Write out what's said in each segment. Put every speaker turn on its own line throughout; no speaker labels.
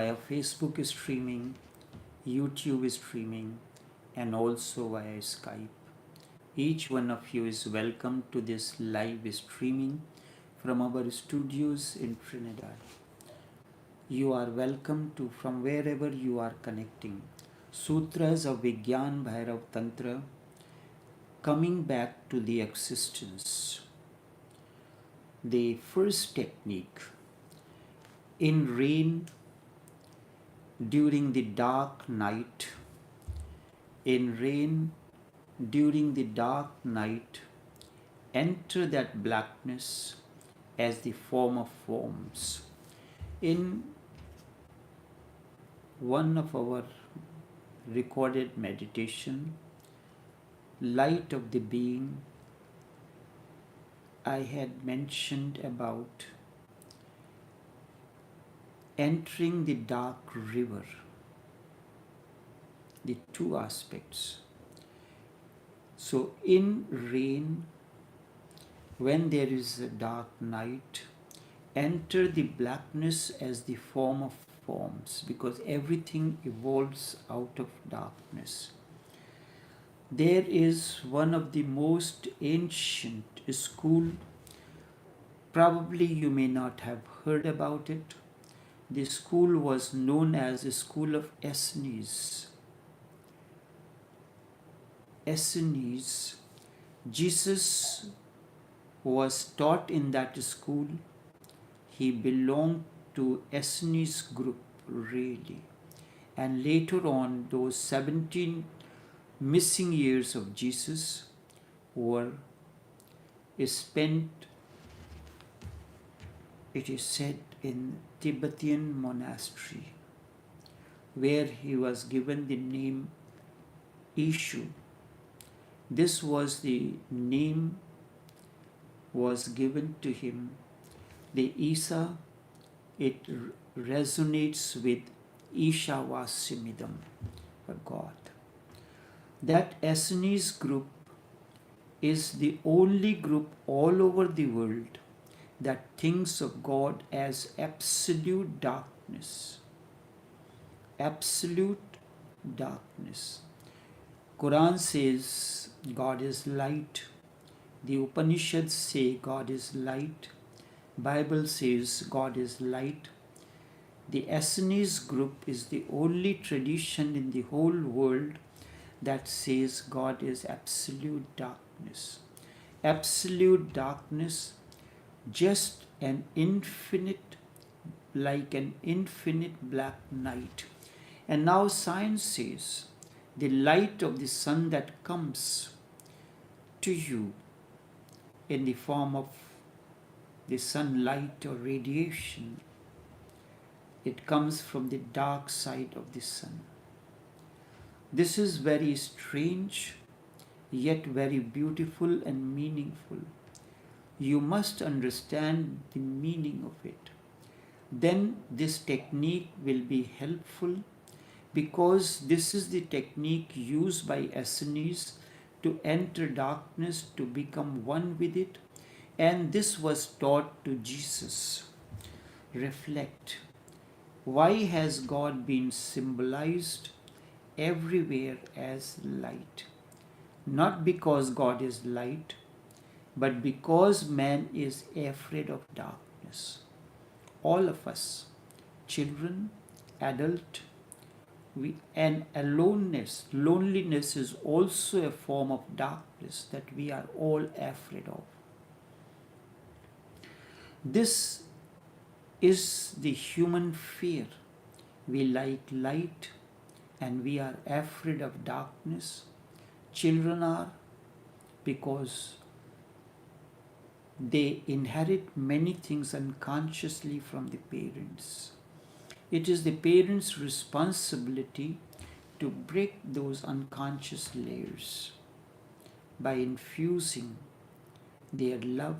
via Facebook streaming, YouTube streaming, and also via Skype. Each one of you is welcome to this live streaming from our studios in Trinidad. You are welcome to from wherever you are connecting. Sutras of Vigyan Bhairav Tantra, coming back to the existence. The first technique, in rain, during the dark night, in rain, during the dark night, enter that blackness as the form of forms. In one of our recorded meditation, Light of the Being, I had mentioned about entering the dark river, the two aspects. So in rain, when there is a dark night, enter the blackness as the form of forms, because everything evolves out of darkness. There is one of the most ancient school, probably you may not have heard about it. The school was known as the School of Essenes. Essenes. Jesus was taught in that school. He belonged to Essenes group really. And later on, those 17 missing years of Jesus were spent, it is said, in Tibetan monastery, where he was given the name Ishu. This was the name was given to him. The Isa, it resonates with Ishavasimidam, for God. That Essenes group is the only group all over the world that thinks of God as absolute darkness. Absolute darkness. Quran says God is light. The Upanishads say God is light. Bible says God is light. The Essenes group is the only tradition in the whole world that says God is absolute darkness. Absolute darkness, just an infinite, like an infinite black night. And now science says the light of the sun that comes to you in the form of the sunlight or radiation, it comes from the dark side of the sun. This is very strange, yet very beautiful and meaningful. You must understand the meaning of it. Then this technique will be helpful, because this is the technique used by Essenes to enter darkness, to become one with it. And this was taught to Jesus. Reflect. Why has God been symbolized everywhere as light? Not because God is light, but because man is afraid of darkness. All of us, children, adult, and aloneness, loneliness is also a form of darkness that we are all afraid of. This is the human fear. We like light and we are afraid of darkness. Children are, because they inherit many things unconsciously from the parents. It is the parents' responsibility to break those unconscious layers by infusing their love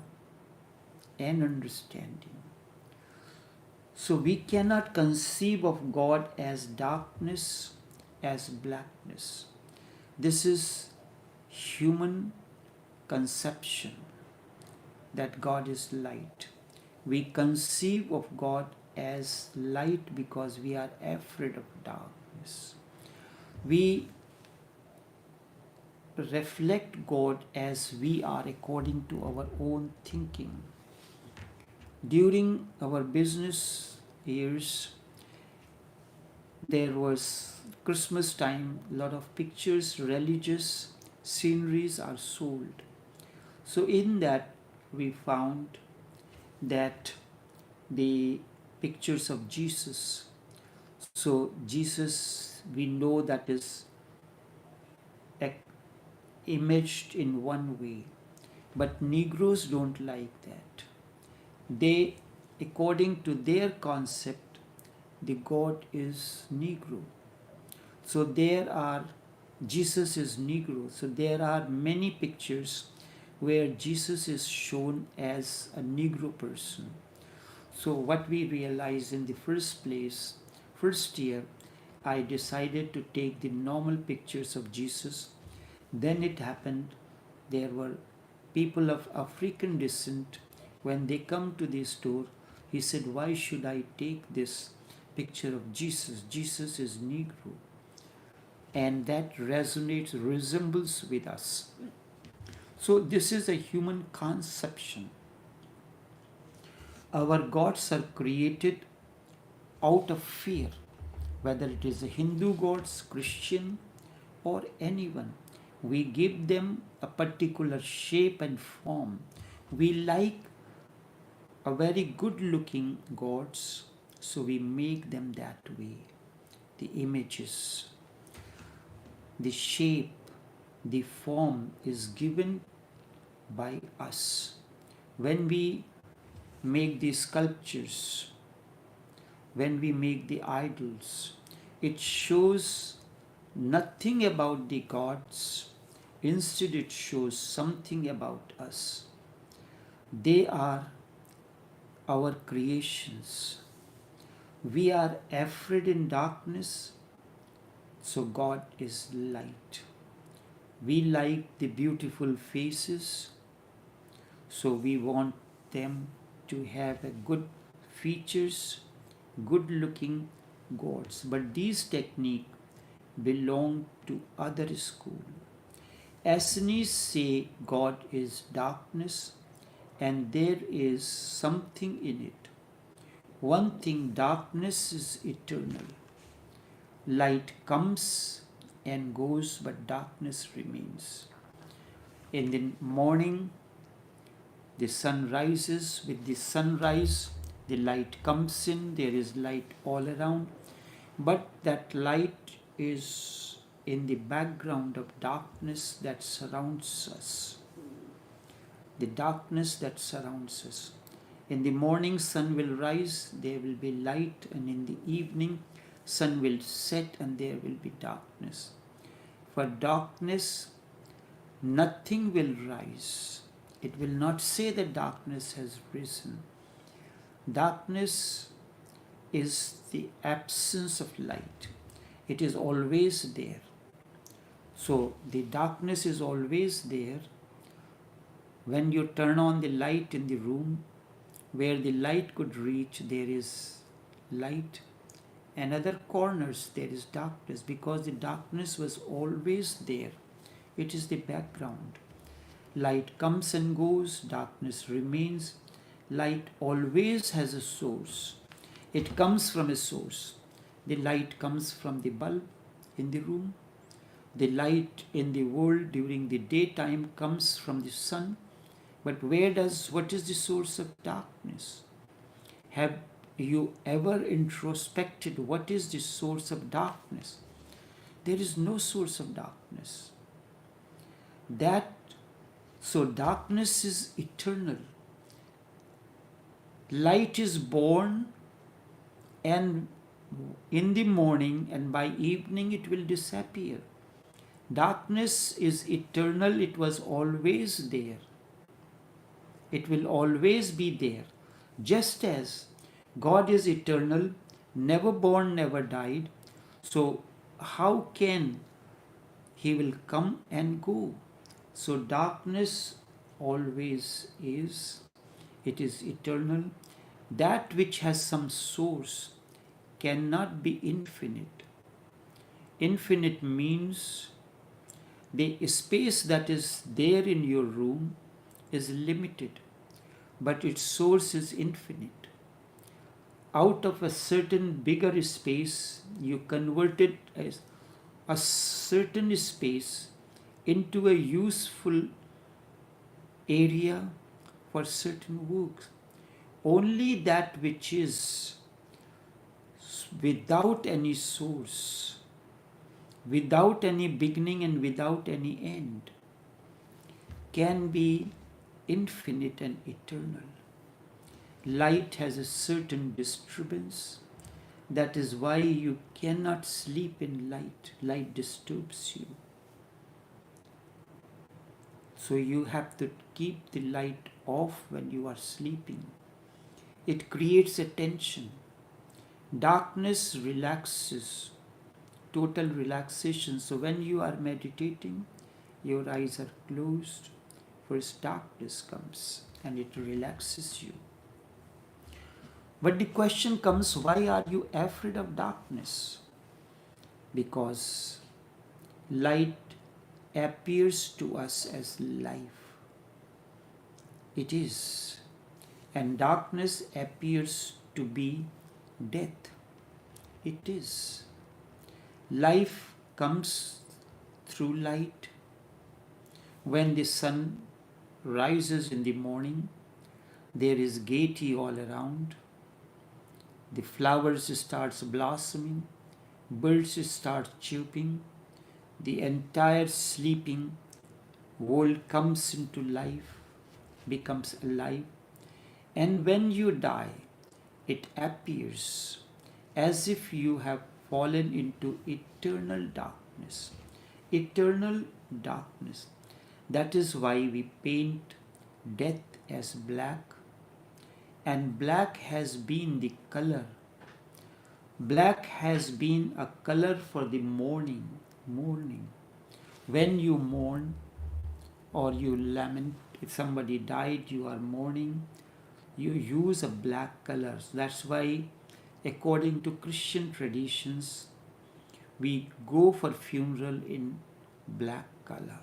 and understanding. So we cannot conceive of God as darkness, as blackness. This is human conception that God is light. We conceive of God as light because we are afraid of darkness. We reflect God as we are according to our own thinking. During our business years, there was Christmas time, a lot of pictures, religious sceneries are sold. So in that we found that the pictures of Jesus. So Jesus, we know that is imaged in one way, but Negroes don't like that. They, according to their concept, the God is Negro. So Jesus is Negro. So there are many pictures where Jesus is shown as a Negro person. So what we realized in the first year, I decided to take the normal pictures of Jesus. Then it happened, there were people of African descent. When they come to the store, he said, why should I take this picture of Jesus? Jesus is Negro. And that resembles with us. So this is a human conception. Our gods are created out of fear, whether it is a Hindu gods, Christian, or anyone. We give them a particular shape and form. We like a very good looking gods, so we make them that way. The images, the shape, the form is given by us. When we make the sculptures, when we make the idols, it shows nothing about the gods. Instead, it shows something about us. They are our creations. We are afraid in darkness, so God is light. We like the beautiful faces, so we want them to have a good features, good looking gods. But these techniques belong to other school. Essenes say God is darkness and there is something in it. One thing, darkness is eternal. Light comes and goes, but darkness remains. In the morning, the sun rises. With the sunrise, the light comes in. There is light all around. But that light is in the background of darkness that surrounds us. The darkness that surrounds us. In the morning, sun will rise, there will be light, and in the evening, sun will set and there will be darkness. For darkness, nothing will rise. It will not say that darkness has risen. Darkness is the absence of light. It is always there. So the darkness is always there. When you turn on the light in the room, where the light could reach, there is light. And other corners, there is darkness, because the darkness was always there. It is the background. Light comes and goes, darkness remains. Light always has a source. It comes from a source. The light comes from the bulb in the room. The light in the world during the daytime comes from the sun. But what is the source of darkness? Have you ever introspected what is the source of darkness? There is no source of darkness. So darkness is eternal. Light is born, and in the morning and by evening it will disappear. Darkness is eternal. It was always there. It will always be there. Just as God is eternal, never born, never died. So how can He will come and go? So darkness always is. It is eternal. That which has some source cannot be infinite. Infinite means the space that is there in your room is limited, but its source is infinite. Out of a certain bigger space, you convert it as a certain space into a useful area for certain works. Only that which is without any source, without any beginning and without any end, can be infinite and eternal. Light has a certain disturbance. That is why you cannot sleep in light. Light disturbs you. So you have to keep the light off when you are sleeping. It creates a tension. Darkness relaxes, total relaxation. So when you are meditating, your eyes are closed. First darkness comes and it relaxes you. But the question comes, why are you afraid of darkness? Because light appears to us as life. It is. And darkness appears to be death. It is. Life comes through light. When the sun rises in the morning, there is gaiety all around. The flowers start blossoming, birds start chirping, the entire sleeping world comes into life, becomes alive. And when you die, it appears as if you have fallen into eternal darkness. Eternal darkness. That is why we paint death as black, and black has been the color. Black has been a color for the mourning. When you mourn or you lament, if somebody died, you are mourning, you use a black color. That's why, according to Christian traditions, we go for funeral in black color.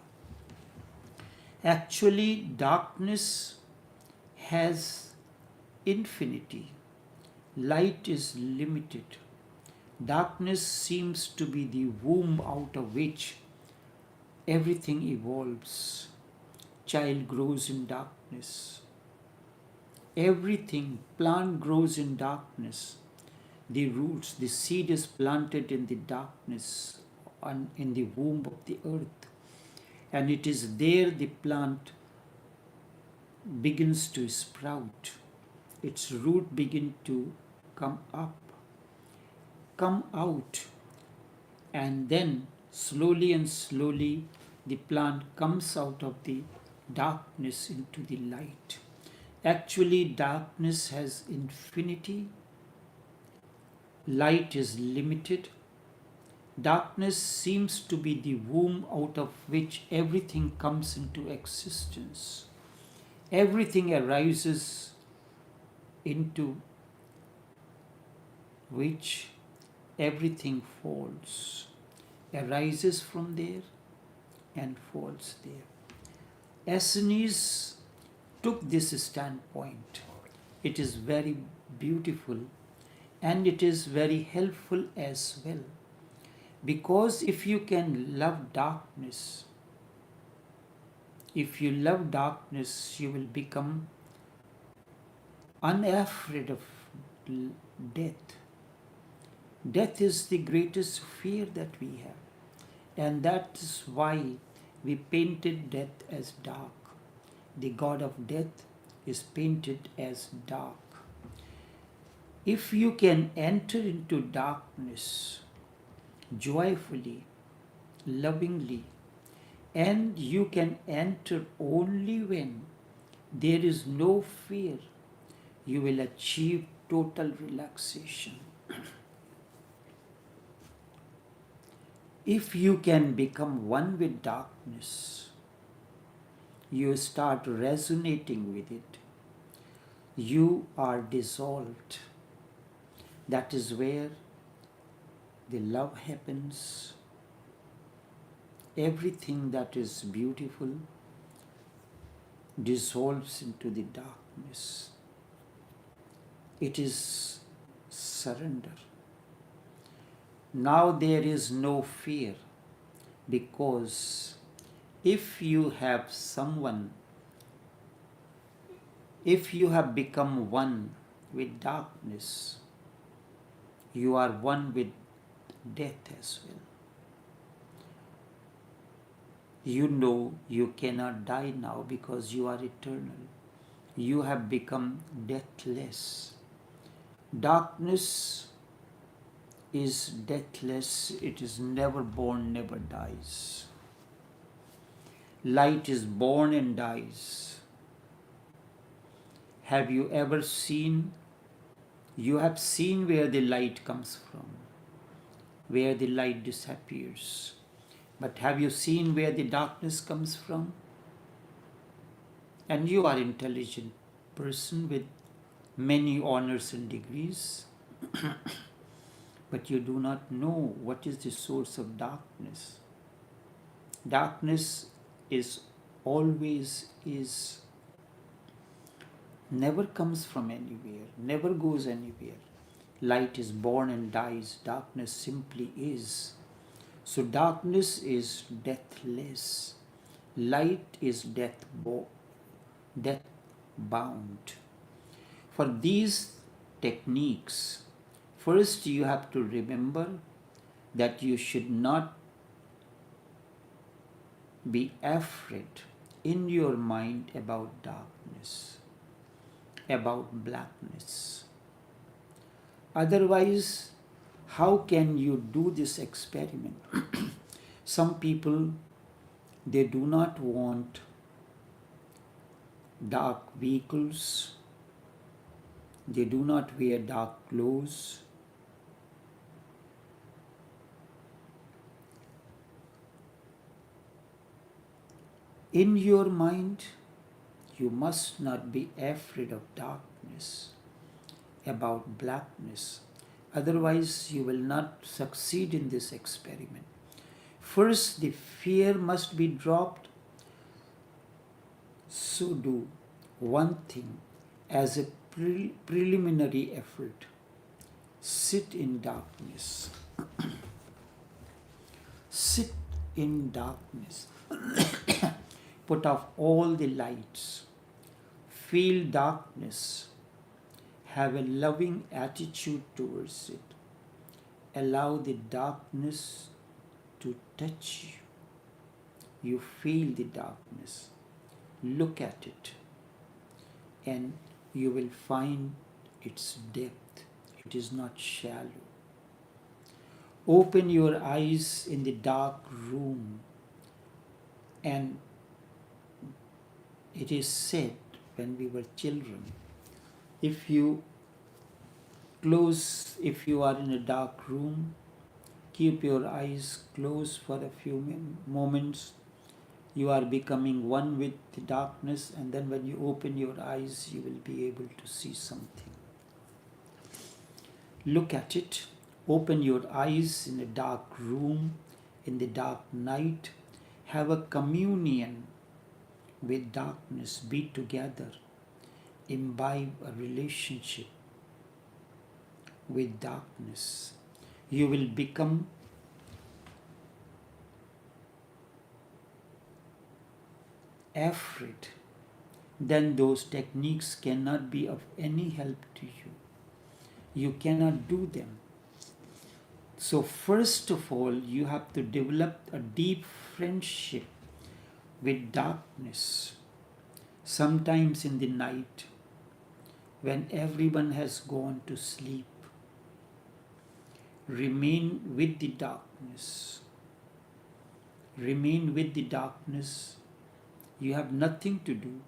Actually, darkness has infinity. Light is limited. Darkness seems to be the womb out of which everything evolves. Child grows in darkness. Everything, plant grows in darkness. The roots, the seed is planted in the darkness and in the womb of the earth. And it is there the plant begins to sprout. Its root begin to come up, come out, and then slowly and slowly the plant comes out of the darkness into the light. Actually, darkness has infinity. Light is limited. Darkness seems to be the womb out of which everything comes into existence. Everything arises into which everything falls. Arises from there and falls there. Essenes took this standpoint. It is very beautiful and it is very helpful as well. Because if you can love darkness, if you love darkness, you will become unafraid of death. Death is the greatest fear that we have. And that is why we painted death as dark. The god of death is painted as dark. If you can enter into darkness joyfully, lovingly, and you can enter only when there is no fear, you will achieve total relaxation. If you can become one with darkness, you start resonating with it. you are dissolved. That is where the love happens. Everything that is beautiful dissolves into the darkness. It is surrender. Now there is no fear, because if you have someone, if you have become one with darkness, you are one with death as well. You know you cannot die now because you are eternal. You have become deathless. Darkness is deathless. It is never born, never dies. Light is born and dies. Have you ever seen? You have seen where the light comes from, where the light disappears. But have you seen where the darkness comes from? And you are an intelligent person with many honors and degrees, but you do not know what is the source of darkness. Darkness is always never comes from anywhere, never goes anywhere. Light is born and dies. Darkness simply is. So darkness is deathless. Light is death bound. For these techniques, first you have to remember that you should not be afraid in your mind about darkness, about blackness. Otherwise, how can you do this experiment? Some people, they do not want dark vehicles, they do not wear dark clothes. In your mind, you must not be afraid of darkness, about blackness. Otherwise, you will not succeed in this experiment. First, the fear must be dropped. So do one thing as a preliminary effort. Sit in darkness. Sit in darkness. Put off all the lights. Feel darkness. Have a loving attitude towards it. Allow the darkness to touch you. You feel the darkness. Look at it, and you will find its depth. It is not shallow. Open your eyes in the dark room, and it is said when we were children, if you are in a dark room, keep your eyes closed for a few moments. You are becoming one with the darkness, and then when you open your eyes, you will be able to see something. Look at it. Open your eyes in a dark room, in the dark night. Have a communion with darkness. Be together. Imbibe a relationship with darkness. You will become afraid. Then those techniques cannot be of any help to you. You cannot do them. So first of all, you have to develop a deep friendship with darkness. Sometimes in the night, when everyone has gone to sleep, remain with the darkness. Remain with the darkness. You have nothing to do.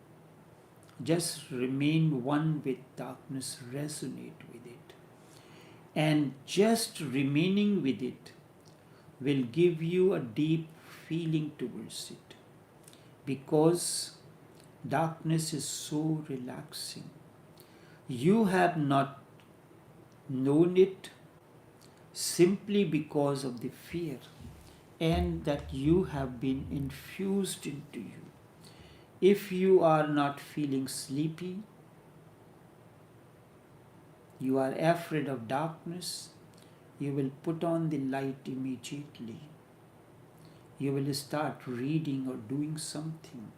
Just remain one with darkness, resonate with it. And just remaining with it will give you a deep feeling towards it. Because darkness is so relaxing. You have not known it simply because of the fear and that you have been infused into you. If you are not feeling sleepy, you are afraid of darkness, you will put on the light immediately. You will start reading or doing something.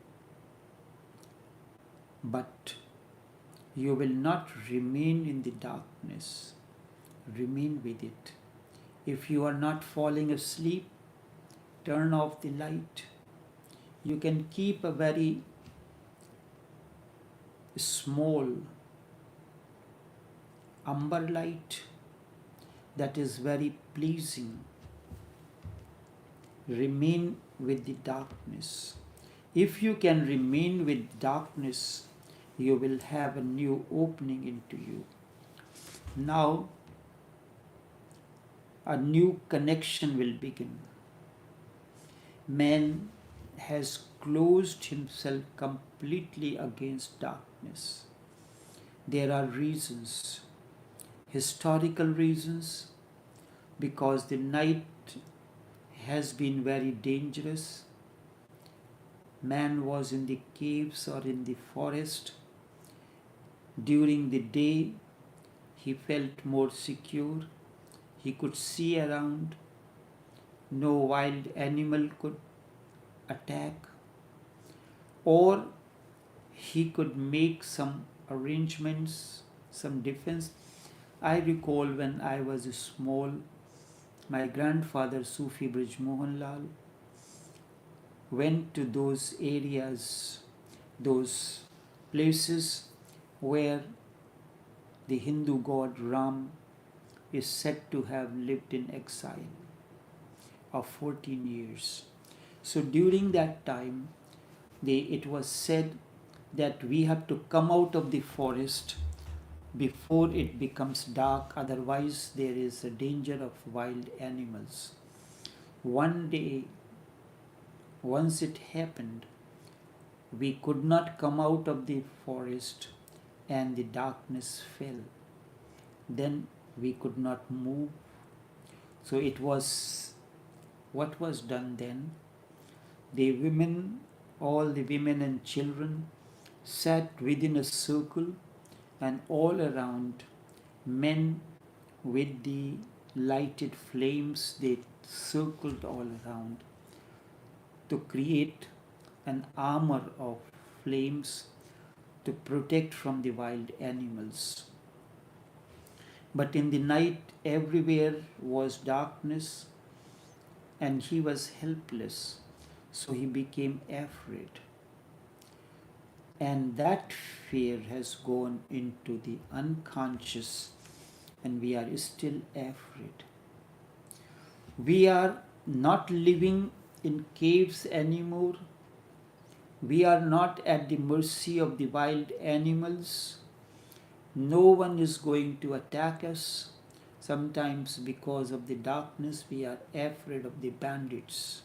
But you will not remain in the darkness. Remain with it. If you are not falling asleep, turn off the light. You can keep a very small amber light that is very pleasing. Remain with the darkness. If you can remain with darkness, you will have a new opening into you. Now, a new connection will begin. Man has closed himself completely against darkness. There are reasons, historical reasons, because the night has been very dangerous. Man was in the caves or in the forest. During the day, he felt more secure. He could see around. No wild animal could attack. Or he could make some arrangements, some defense. I recall when I was small, my grandfather Sufi Brij Mohan Lal went to those areas, those places where the Hindu god Ram is said to have lived in exile of 14 years. So during that time, it was said that we have to come out of the forest before it becomes dark, otherwise there is a danger of wild animals. One day, once it happened, we could not come out of the forest and the darkness fell. Then we could not move. So what was done then? All the women and children sat within a circle, and all around, men with the lighted flames, they circled all around to create an armor of flames to protect from the wild animals. But in the night, everywhere was darkness, and he was helpless, so he became afraid. And that fear has gone into the unconscious, and we are still afraid. We are not living in caves anymore. We are not at the mercy of the wild animals. No one is going to attack us. Sometimes because of the darkness, we are afraid of the bandits.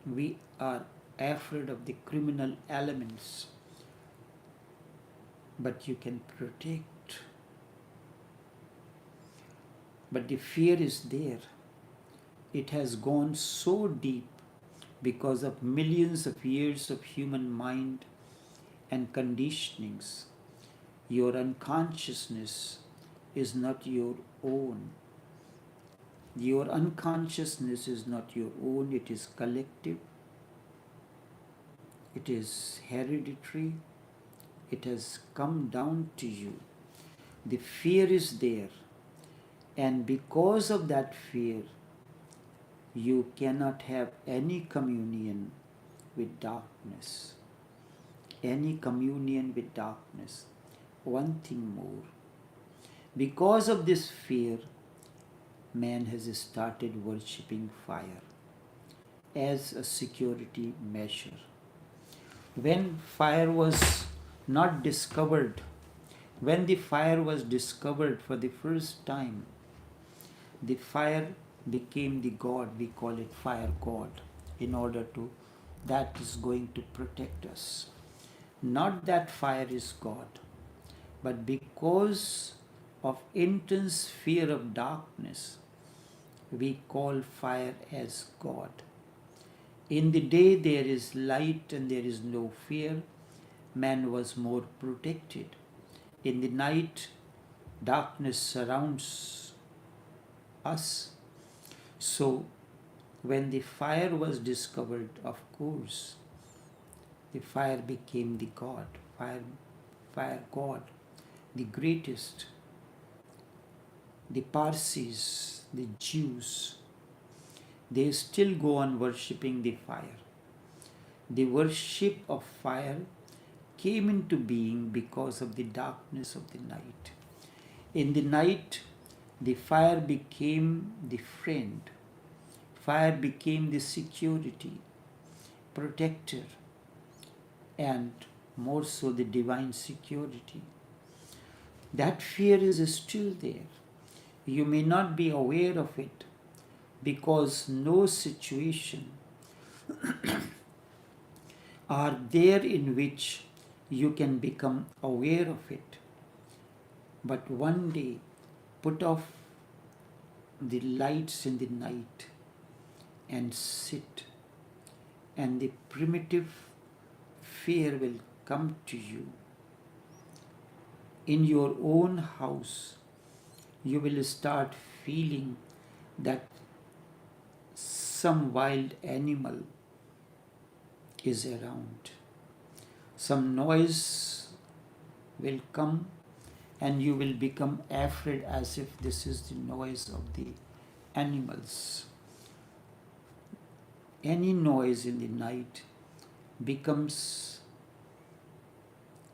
We are afraid of the criminal elements. But you can protect. But the fear is there. It has gone so deep because of millions of years of human mind and conditionings. Your unconsciousness is not your own. Your unconsciousness is not your own. It is collective. It is hereditary. It has come down to you. The fear is there. And because of that fear, you cannot have any communion with darkness. Any communion with darkness. One thing more. Because of this fear, man has started worshipping fire as a security measure. When fire was not discovered, when the fire was discovered for the first time, the fire became the god. We call it fire god, in order to, that is going to protect us. Not that fire is God. But because of intense fear of darkness, we call fire as God. In the day there is light and there is no fear. Man was more protected. In the night, darkness surrounds us. So, when the fire was discovered, of course, the fire became the God, fire God, the greatest. The Parsis, the Jews, they still go on worshipping the fire. The worship of fire came into being because of the darkness of the night. In the night, the fire became the friend. Fire became the security, protector, and more so the divine security. That fear is still there. You may not be aware of it because no situation are there in which you can become aware of it. But one day, put off the lights in the night and sit, and the primitive fear will come to you. In your own house, you will start feeling that some wild animal is around. Some noise will come and you will become afraid as if this is the noise of the animals. Any noise in the night becomes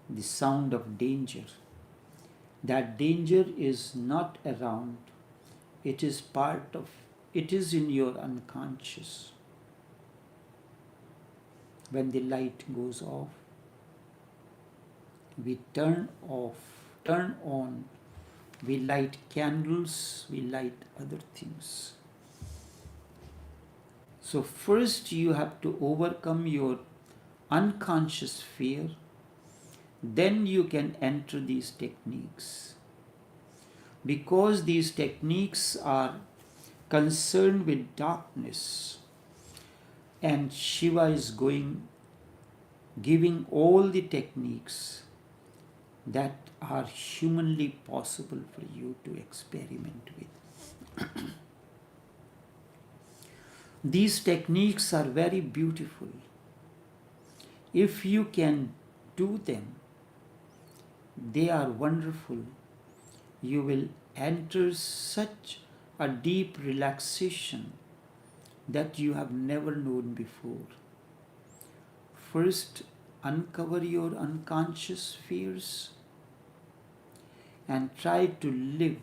the sound of danger. That danger is not around, it is in your unconscious. When the light goes off, we turn on, we light candles, we light other things. So first you have to overcome your unconscious fear, then you can enter these techniques. Because these techniques are concerned with darkness, and Shiva is giving all the techniques that are humanly possible for you to experiment with. These techniques are very beautiful. If you can do them, they are wonderful. You will enter such a deep relaxation that you have never known before. First, uncover your unconscious fears and try to live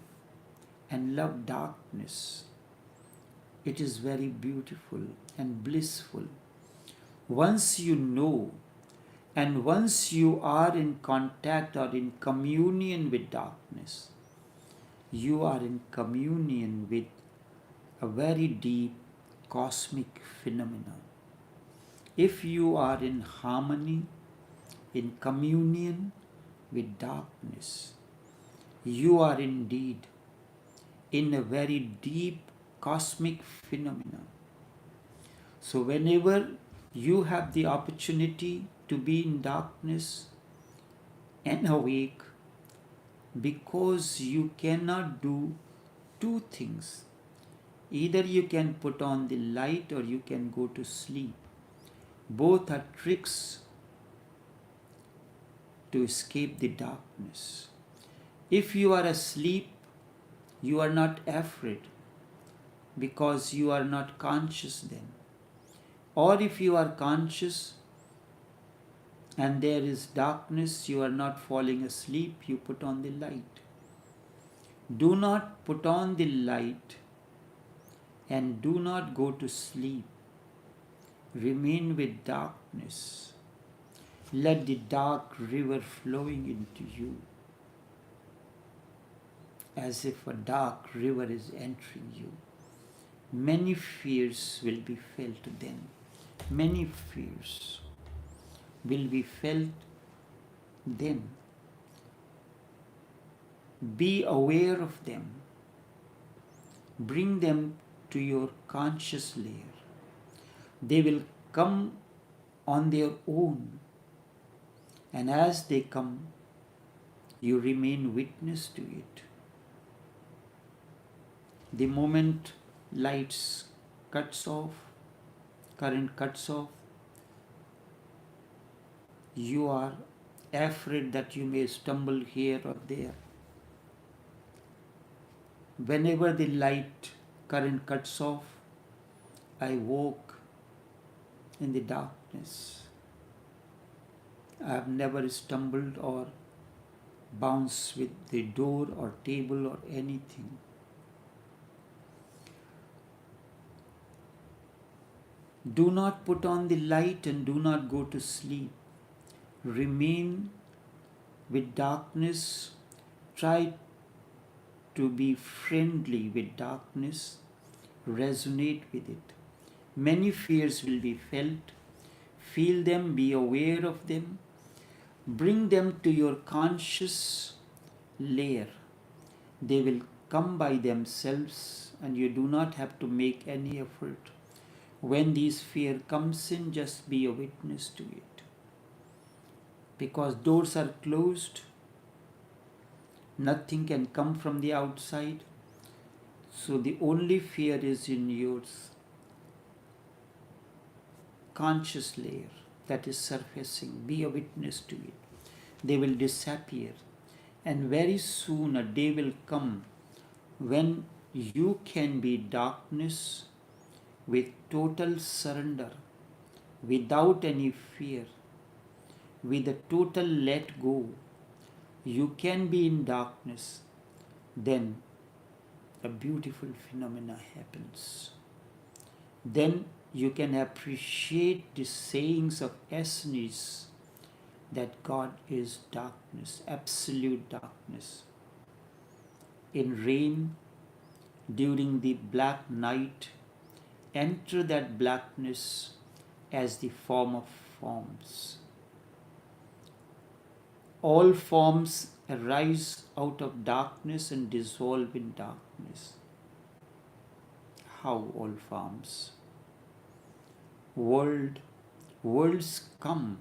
and love darkness. It is very beautiful and blissful. Once you know, and once you are in contact or in communion with darkness, you are in communion with a very deep cosmic phenomenon. If you are in harmony, in communion with darkness, you are indeed in a very deep cosmic phenomenon. So whenever you have the opportunity to be in darkness and awake, because you cannot do two things. Either you can put on the light or you can go to sleep. Both are tricks to escape the darkness. If you are asleep, you are not afraid because you are not conscious then. Or if you are conscious and there is darkness, you are not falling asleep, you put on the light. Do not put on the light and do not go to sleep. Remain with darkness. Let the dark river flowing into you, as if a dark river is entering you. Many fears will be felt then. Many fears will be felt then. Be aware of them. Bring them to your conscious layer. They will come on their own, and as they come, you remain witness to it. The moment lights cuts off, current cuts off, you are afraid that you may stumble here or there. Whenever the light current cuts off, I walk in the darkness. I have never stumbled or bounced with the door or table or anything. Do not put on the light and do not go to sleep. Remain with darkness. Try to be friendly with darkness. Resonate with it. Many fears will be felt. Feel them, be aware of them. Bring them to your conscious layer. They will come by themselves and you do not have to make any effort. When this fear comes in, just be a witness to it. Because doors are closed, nothing can come from the outside. So the only fear is in your conscious layer that is surfacing. Be a witness to it. They will disappear. And very soon a day will come when you can be darkness with total surrender, without any fear, with a total let go. You can be in darkness. Then a beautiful phenomena happens. Then you can appreciate the sayings of Essenes that God is darkness, absolute darkness. In rain, during the black night, enter that blackness as the form of forms. All forms arise out of darkness and dissolve in darkness. How all forms? Worlds come,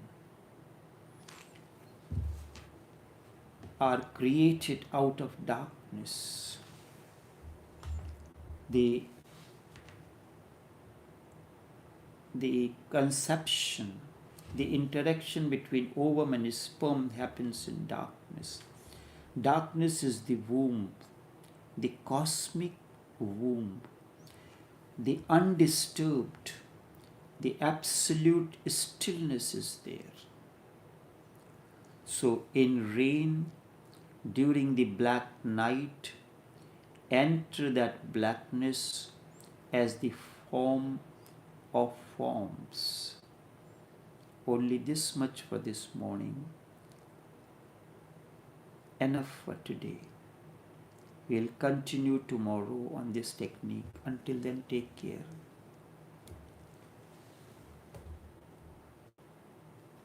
are created out of darkness. The conception, the interaction between ovum and sperm happens in darkness. Darkness is the womb, the cosmic womb, the undisturbed, the absolute stillness is there. So in rain, during the black night, enter that blackness as the form of forms. Only this much for this morning. Enough for today. We'll continue tomorrow on this technique. Until then, take care.